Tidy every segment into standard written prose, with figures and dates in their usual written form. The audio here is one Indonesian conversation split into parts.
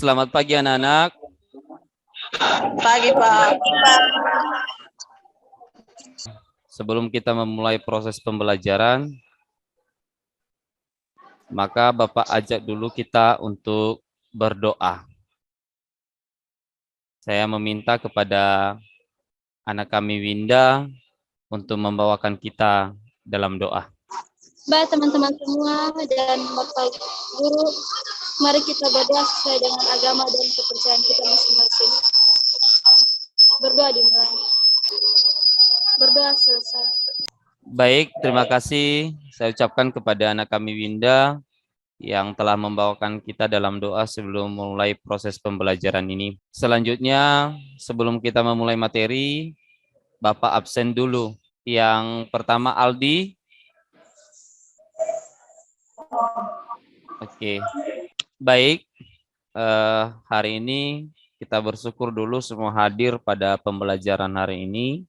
selamat pagi anak-anak. Pagi, Pak. Sebelum kita memulai proses pembelajaran, maka Bapak ajak dulu kita untuk berdoa. Saya meminta kepada anak kami Winda untuk membawakan kita dalam doa. Baik teman-teman semua dan Bapak Guru, mari kita berdoa sesuai dengan agama dan kepercayaan kita masing-masing. Berdoa dimulai. Berdoa selesai. Baik, terima kasih saya ucapkan kepada anak kami Winda yang telah membawakan kita dalam doa sebelum mulai proses pembelajaran ini. Selanjutnya, sebelum kita memulai materi, Bapak absen dulu. Yang pertama Aldi. Oke. Baik, hari ini kita bersyukur dulu semua hadir pada pembelajaran hari ini.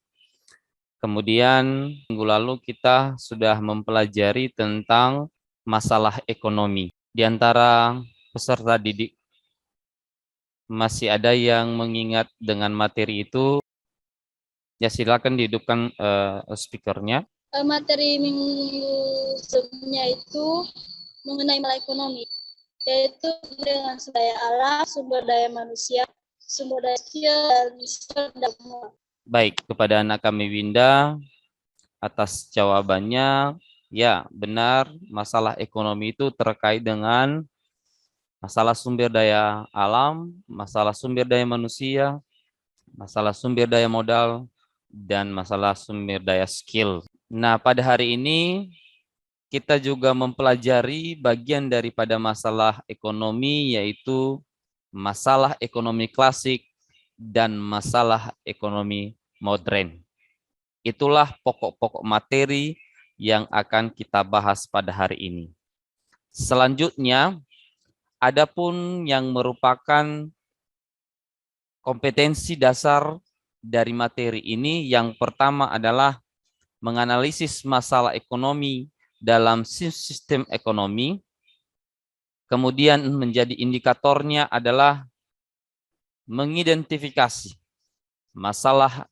Kemudian minggu lalu kita sudah mempelajari tentang masalah ekonomi. Di antara peserta didik masih ada yang mengingat dengan materi itu? Ya, silakan dihidupkan speakernya. Materi minggu sebelumnya itu mengenai masalah ekonomi, yaitu dengan sumber daya alam, sumber daya manusia, sumber daya dan sumber daya. Baik, kepada anak kami Winda, atas jawabannya, ya benar, masalah ekonomi itu terkait dengan masalah sumber daya alam, masalah sumber daya manusia, masalah sumber daya modal, dan masalah sumber daya skill. Nah, pada hari ini kita juga mempelajari bagian daripada masalah ekonomi, yaitu masalah ekonomi klasik dan masalah ekonomi modern. Itulah pokok-pokok materi yang akan kita bahas pada hari ini. Selanjutnya, adapun yang merupakan kompetensi dasar dari materi ini, yang pertama adalah menganalisis masalah ekonomi dalam sistem ekonomi. Kemudian menjadi indikatornya adalah mengidentifikasi masalah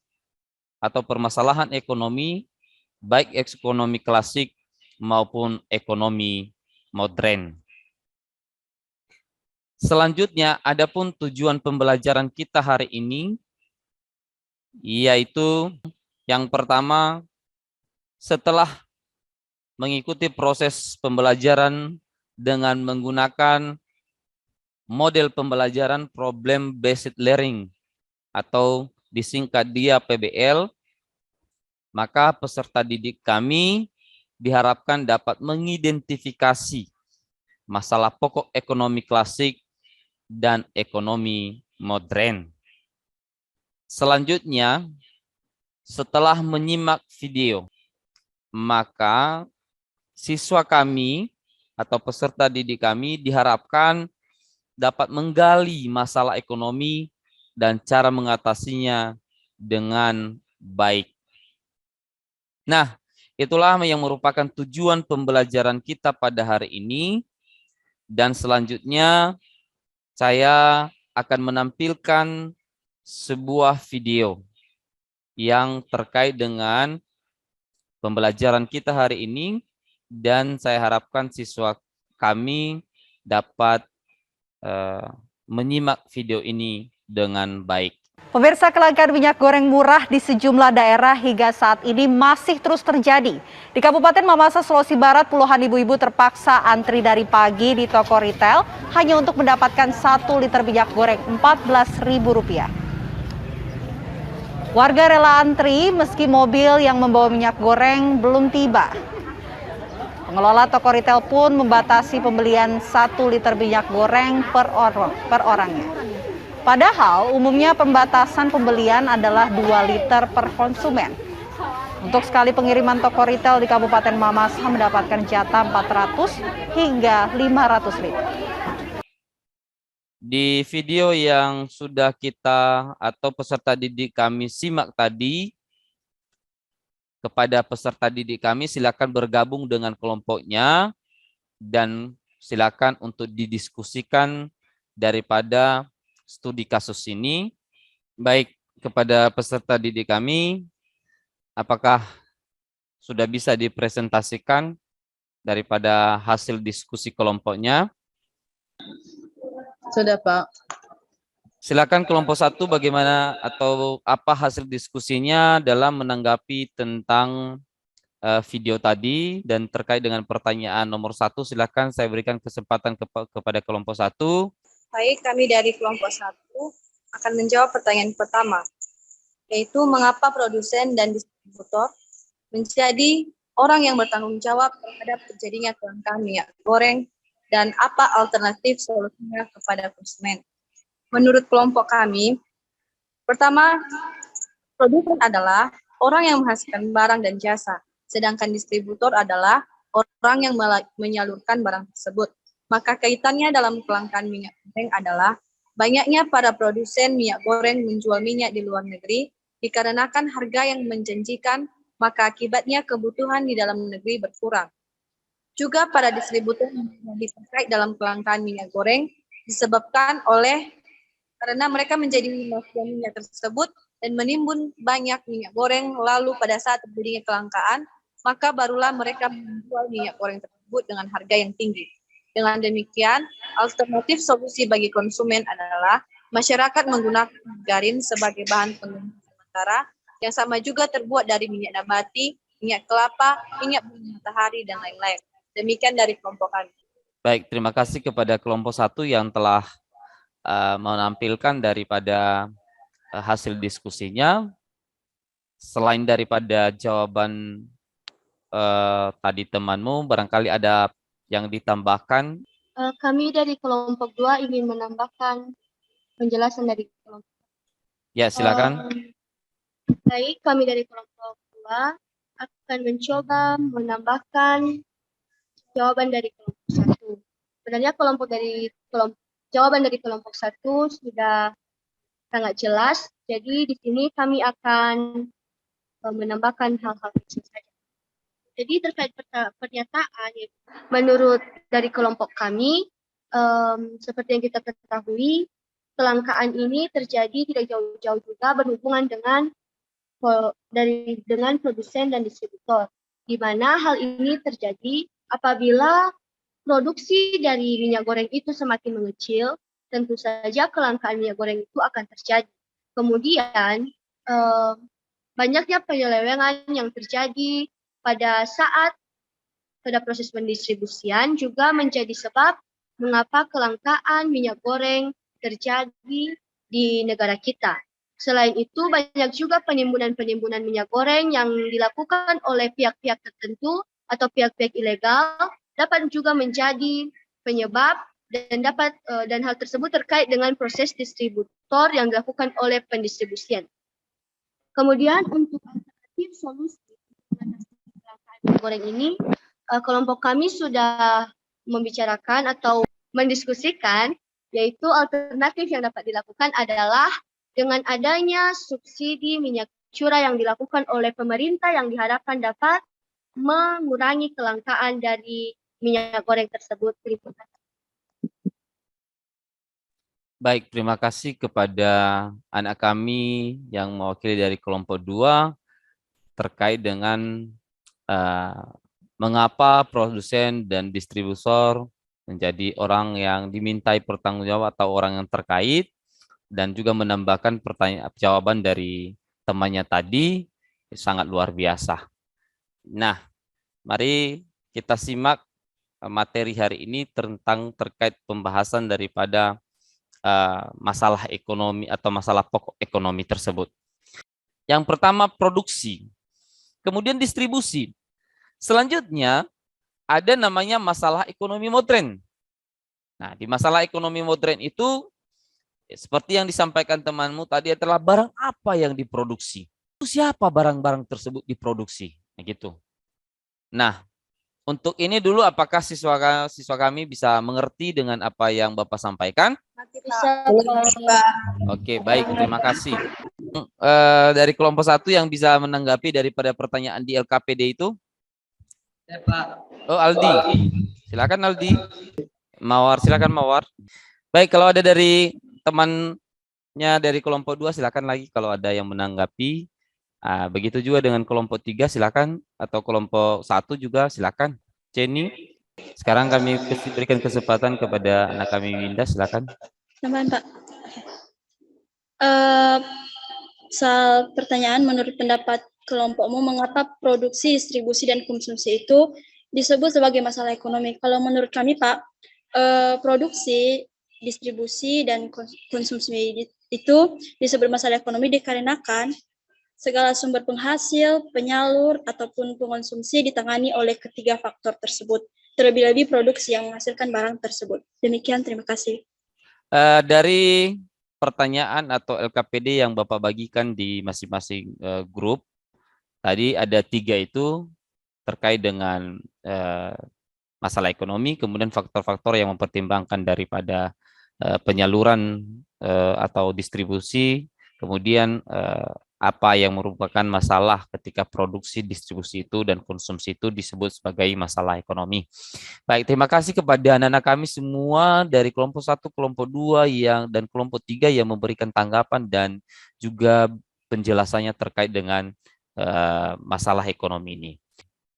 atau permasalahan ekonomi, baik ekonomi klasik maupun ekonomi modern. Selanjutnya, adapun tujuan pembelajaran kita hari ini, yaitu yang pertama, setelah mengikuti proses pembelajaran dengan menggunakan model pembelajaran problem based learning atau disingkat dia PBL, maka peserta didik kami diharapkan dapat mengidentifikasi masalah pokok ekonomi klasik dan ekonomi modern. Selanjutnya, setelah menyimak video, maka siswa kami atau peserta didik kami diharapkan dapat menggali masalah ekonomi dan cara mengatasinya dengan baik. Nah, itulah yang merupakan tujuan pembelajaran kita pada hari ini. Dan selanjutnya saya akan menampilkan sebuah video yang terkait dengan pembelajaran kita hari ini, dan saya harapkan siswa kami dapat menyimak video ini dengan baik. Pemirsa, kelangkaan minyak goreng murah di sejumlah daerah hingga saat ini masih terus terjadi. Di Kabupaten Mamasa, Sulawesi Barat, puluhan ibu-ibu terpaksa antri dari pagi di toko retail hanya untuk mendapatkan 1 liter minyak goreng Rp14.000. Warga rela antri meski mobil yang membawa minyak goreng belum tiba. Pengelola toko retail pun membatasi pembelian 1 liter minyak goreng per orangnya. Padahal umumnya pembatasan pembelian adalah 2 liter per konsumen. Untuk sekali pengiriman toko retail di Kabupaten Mamasa mendapatkan jatah 400 hingga 500 liter. Di video yang sudah kita atau peserta didik kami simak tadi, kepada peserta didik kami silakan bergabung dengan kelompoknya dan silakan untuk didiskusikan daripada studi kasus ini, baik kepada peserta didik kami, apakah sudah bisa dipresentasikan daripada hasil diskusi kelompoknya? Sudah, Pak. Silakan kelompok 1 bagaimana atau apa hasil diskusinya dalam menanggapi tentang video tadi dan terkait dengan pertanyaan nomor 1. Silakan saya berikan kesempatan kepada kelompok 1. Baik, kami dari kelompok 1 akan menjawab pertanyaan pertama, yaitu mengapa produsen dan distributor menjadi orang yang bertanggung jawab terhadap terjadinya kelangkaan minyak goreng dan apa alternatif solusinya kepada konsumen. Menurut kelompok kami, pertama, produsen adalah orang yang menghasilkan barang dan jasa, sedangkan distributor adalah orang yang menyalurkan barang tersebut. Maka kaitannya dalam kelangkaan minyak goreng adalah banyaknya para produsen minyak goreng menjual minyak di luar negeri dikarenakan harga yang menjanjikan, maka akibatnya kebutuhan di dalam negeri berkurang. Juga para distributor menjadi terkait dalam kelangkaan minyak goreng disebabkan karena mereka menjadi mafia minyak tersebut dan menimbun banyak minyak goreng, lalu pada saat terjadinya kelangkaan, maka barulah mereka menjual minyak goreng tersebut dengan harga yang tinggi. Dengan demikian, alternatif solusi bagi konsumen adalah masyarakat menggunakan margarin sebagai bahan pengganti sementara yang sama juga terbuat dari minyak nabati, minyak kelapa, minyak bumi matahari, dan lain-lain. Demikian dari kelompok kami. Baik, terima kasih kepada kelompok 1 yang telah menampilkan daripada hasil diskusinya. Selain daripada jawaban tadi temanmu, barangkali ada yang ditambahkan. Kami dari kelompok 2 ingin menambahkan penjelasan dari kelompok. Ya, silakan. Baik, kami dari kelompok 2 akan mencoba menambahkan jawaban dari kelompok 1. Sebenarnya jawaban dari kelompok 1 sudah sangat jelas. Jadi di sini kami akan menambahkan hal-hal kecil saja. Jadi terkait pernyataan, menurut dari kelompok kami, seperti yang kita ketahui, kelangkaan ini terjadi tidak jauh-jauh juga berhubungan dengan produsen dan distributor, di mana hal ini terjadi apabila produksi dari minyak goreng itu semakin mengecil, tentu saja kelangkaan minyak goreng itu akan terjadi. Kemudian, banyaknya penyelewengan yang terjadi pada proses pendistribusian juga menjadi sebab mengapa kelangkaan minyak goreng terjadi di negara kita. Selain itu, banyak juga penimbunan minyak goreng yang dilakukan oleh pihak-pihak tertentu atau pihak-pihak ilegal dapat juga menjadi penyebab dan hal tersebut terkait dengan proses distributor yang dilakukan oleh pendistribusian. Kemudian untuk alternatif solusi kelangkaan minyak goreng ini, kelompok kami sudah membicarakan atau mendiskusikan, yaitu alternatif yang dapat dilakukan adalah dengan adanya subsidi minyak curah yang dilakukan oleh pemerintah yang diharapkan dapat mengurangi kelangkaan dari minyak goreng tersebut. Baik, terima kasih kepada anak kami yang mewakili dari kelompok 2 terkait dengan mengapa produsen dan distributor menjadi orang yang dimintai pertanggungjawab atau orang yang terkait, dan juga menambahkan jawaban dari temannya tadi sangat luar biasa. Nah, mari kita simak materi hari ini terkait pembahasan daripada masalah ekonomi atau masalah pokok ekonomi tersebut. Yang pertama produksi, kemudian distribusi. Selanjutnya ada namanya masalah ekonomi modern. Nah, di masalah ekonomi modern itu seperti yang disampaikan temanmu tadi adalah barang apa yang diproduksi. Siapa barang-barang tersebut diproduksi? Nah, gitu. Nah, untuk ini dulu apakah siswa kami bisa mengerti dengan apa yang Bapak sampaikan? Bisa, Oke, baik, terima kasih. Dari kelompok 1 yang bisa menanggapi daripada pertanyaan di LKPD itu? Ya, Pak. Oh, Aldi. Silakan Aldi. Mawar, silakan Mawar. Baik, kalau ada dari temannya dari kelompok 2 silakan lagi kalau ada yang menanggapi. Begitu juga dengan kelompok 3 silakan, atau kelompok 1 juga silakan. Jenny, sekarang kami berikan kesempatan kepada anak kami Winda, silakan. Tambahan, Pak. Eh, soal pertanyaan, menurut pendapat kelompokmu, mengapa produksi, distribusi, dan konsumsi itu disebut sebagai masalah ekonomi? Kalau menurut kami, Pak, produksi, distribusi, dan konsumsi itu disebut masalah ekonomi dikarenakan segala sumber penghasil, penyalur, ataupun pengonsumsi ditangani oleh ketiga faktor tersebut, terlebih-lebih produksi yang menghasilkan barang tersebut. Demikian, terima kasih. Dari pertanyaan atau LKPD yang Bapak bagikan di masing-masing grup, tadi ada 3 itu terkait dengan masalah ekonomi, kemudian faktor-faktor yang mempertimbangkan daripada penyaluran atau distribusi, kemudian apa yang merupakan masalah ketika produksi, distribusi itu dan konsumsi itu disebut sebagai masalah ekonomi. Baik, terima kasih kepada anak-anak kami semua dari kelompok 1, kelompok 2 dan kelompok 3 yang memberikan tanggapan dan juga penjelasannya terkait dengan masalah ekonomi ini.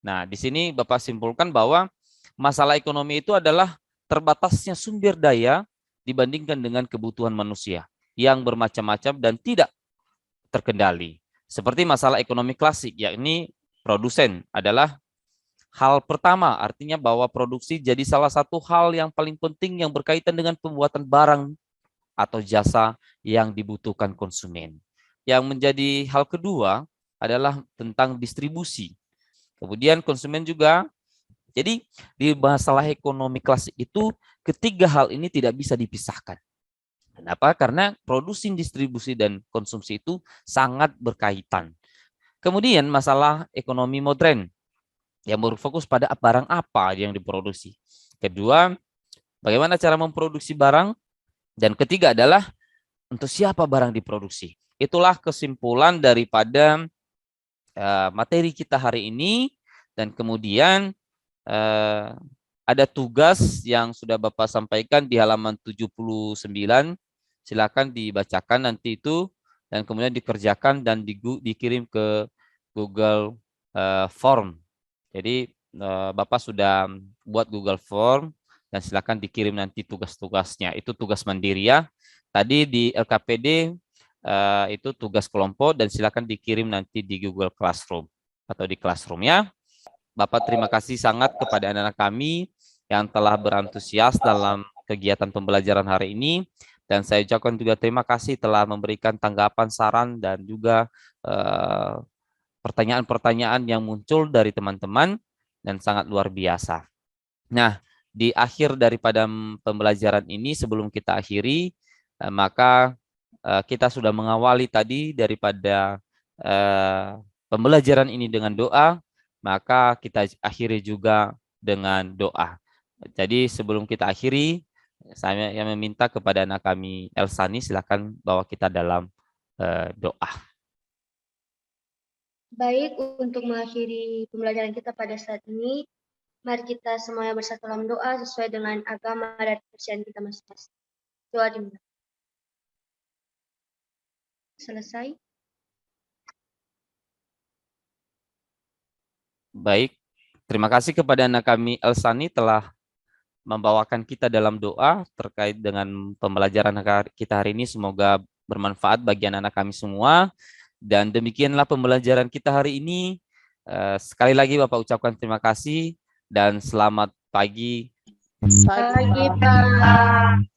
Nah, di sini Bapak simpulkan bahwa masalah ekonomi itu adalah terbatasnya sumber daya dibandingkan dengan kebutuhan manusia yang bermacam-macam dan tidak terkendali. Seperti masalah ekonomi klasik, yakni produsen adalah hal pertama, artinya bahwa produksi jadi salah satu hal yang paling penting yang berkaitan dengan pembuatan barang atau jasa yang dibutuhkan konsumen. Yang menjadi hal kedua adalah tentang distribusi. Kemudian konsumen juga. Jadi di masalah ekonomi klasik itu ketiga hal ini tidak bisa dipisahkan. Kenapa? Karena produksi, distribusi, dan konsumsi itu sangat berkaitan. Kemudian masalah ekonomi modern yang berfokus pada barang apa yang diproduksi. Kedua, bagaimana cara memproduksi barang. Dan ketiga adalah untuk siapa barang diproduksi. Itulah kesimpulan daripada materi kita hari ini. Dan kemudian ada tugas yang sudah Bapak sampaikan di halaman 79. Silakan dibacakan nanti itu dan kemudian dikerjakan dan dikirim ke Google Form. Jadi Bapak sudah buat Google Form dan silakan dikirim nanti tugas-tugasnya. Itu tugas mandiri ya. Tadi di LKPD itu tugas kelompok dan silakan dikirim nanti di Google Classroom atau di Classroom ya. Bapak terima kasih sangat kepada anak-anak kami yang telah berantusias dalam kegiatan pembelajaran hari ini. Dan saya ucapkan juga terima kasih telah memberikan tanggapan, saran, dan juga pertanyaan-pertanyaan yang muncul dari teman-teman dan sangat luar biasa. Nah, di akhir daripada pembelajaran ini sebelum kita akhiri, maka kita sudah mengawali tadi daripada pembelajaran ini dengan doa. Maka kita akhiri juga dengan doa. Jadi sebelum kita akhiri, saya yang meminta kepada anak kami Elsani, silakan bawa kita dalam doa. Baik, untuk mengakhiri pembelajaran kita pada saat ini, mari kita semuanya bersatu dalam doa sesuai dengan agama dan kepercayaan kita masing-masing. Doa dimulai. Selesai. Baik, terima kasih kepada anak kami Elsani telah membawakan kita dalam doa terkait dengan pembelajaran kita hari ini. Semoga bermanfaat bagi anak-anak kami semua. Dan demikianlah pembelajaran kita hari ini. Sekali lagi Bapak ucapkan terima kasih dan selamat pagi. Pagi, Pak.